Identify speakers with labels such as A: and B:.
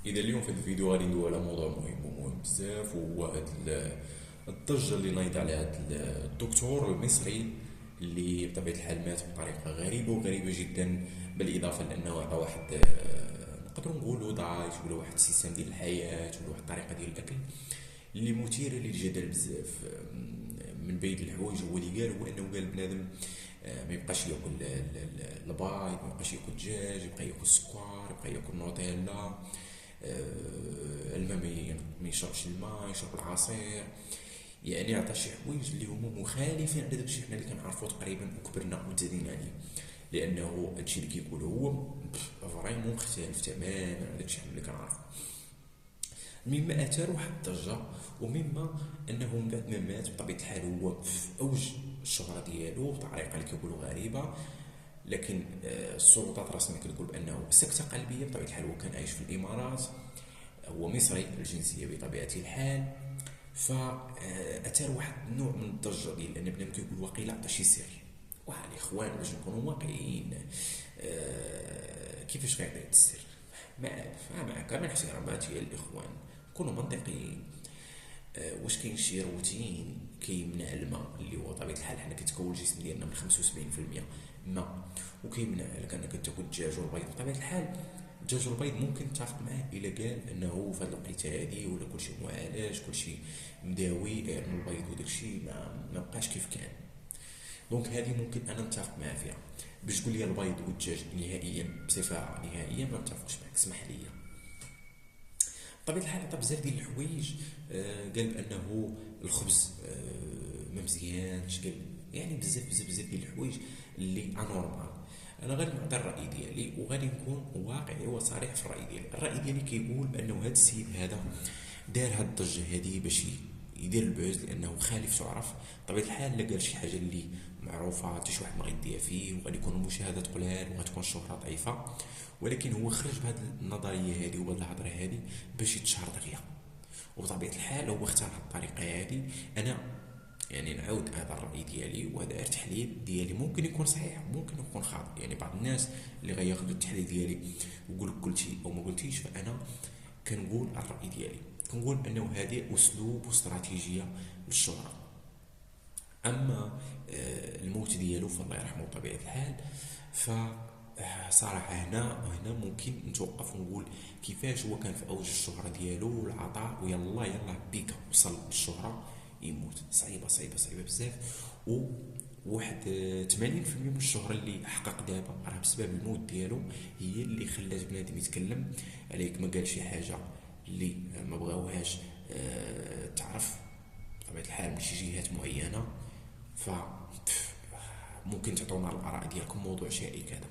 A: إذا اليوم في الفيديو غادي ندوي على موضوع مهم ومهم بزاف، وهو هاد الضجة اللي نايض على هاد الدكتور المصري اللي بطبيعة الحال مات بطريقة غريبة وغريبة جدا، بالإضافة لأنه عطى واحد نقدروا نقولوا دايت ولا واحد السيستم ديال الحياة ولا واحد الطريقة ديال الأكل اللي مثيرة للجدل بزاف. من بين الحوايج هو اللي قال، هو أنه قال بنادم ما يبقاش ياكل البيض، ما يبقاش ياكل الدجاج، يبقى ياكل السكر، يبقى ياكل نوتيلا. الماء ما يشربش الماء، يشرب العصير. يعني عطى شي حوايج اللي هما مخالفين على داكشي حنا اللي كنعرفو تقريبا وكبرنا وتزادينا عليه، لانه هادشي اللي كيقول هو فريمون مختلف تماما على داكشي حنا اللي كنعرفو. مما اثار واحد الضجه، ومما انه من بعد ما مات بطبيعه الحال هو في اوج الشهره ديالو بطريقه اللي كيقولوا غريبه، لكن السلطات الرسميه كتقول بانه سكته قلبيه. بطبيعه الحال هو كان عايش في الامارات، هو مصري الجنسيه بطبيعه الحال. فاثار واحد النوع من الضجه ديال ان بنادم كيقول واقيلا عطى شي سر. واه الاخوان باش نكونوا واقعيين، كيفاش غيعطي هاد السر؟ ما عارف، معك من احتراماتي يا الاخوان كونوا منطقيين. واش كاين شي روتين كيمنع الماء اللي هو طبيعه الحال حنا كيتكون الجسم ديالنا من 75% ماء، وكيمنع لك انك تاكل الدجاج والبيض؟ بطبيعه الحال الدجاج والبيض ممكن تتفق معاه الا قال انه في هذه الوقيته هذه ولا كلشي معالج كلشي مداوي، لان البيض وداكشي ما بقاش كيف كان. دونك هذه ممكن انا نتفق معاه فيها. باش تقول لي البيض والدجاج نهائيا بصفه نهائيه ما نتفقش معك، اسمح لي. بطبيعة الحال عطى بزاف ديال الحوايج. قال بانه الخبز ما مزيانش، قال يعني بزاف ديال الحوايج اللي انورمال. انا غادي نعطي الراي ديالي وغادي نكون واقعي وصريح في الراي ديالي كيقول بانه هذا السيد هذا دار هاد الضجه هذه باش يدير البعوز، لانه خالف تعرف. بطبيعه الحال لا قال شي حاجه اللي معروفه حتى شي واحد ما غيديها فيه، وغادي يكون المشاهدات قلال وغتكون الشهره ضعيفه، ولكن هو خرج بهذه النظريه هذه وبهذه الهضره هذه باش يتشهر دغيا. وبطبيعه الحال هو اختار هذه الطريقه هذه. انا يعني نعاود هذا الراي ديالي وهذا التحليل ديالي، ممكن يكون صحيح ممكن يكون خاطئ. يعني بعض الناس اللي غياخذوا التحليل ديالي ويقول لك قلتي او ما قلتيش، فانا كنقول الراي ديالي، كنقول انه هذه اسلوب واستراتيجيه للشهره. اما الموت ديالو فالله يرحمه بطبيعه الحال، ف صراحة هنا ممكن نتوقف ونقول كيفاش هو كان في أوج الشهرة ديالو والعطاء، ويلا بيك وصل للشهرة يموت. صعيبة بزاف. وواحد 80% من الشهرة اللي حقق دابا راه بسبب الموت ديالو، هي اللي خلات بنادم يتكلم عليك. ما قال شي حاجة اللي ما بغاوهاش تعرف بطبيعة الحال من شي جهات معينة. ف ممكن تعطونا الآراء ديالكم، موضوع شائك هذا.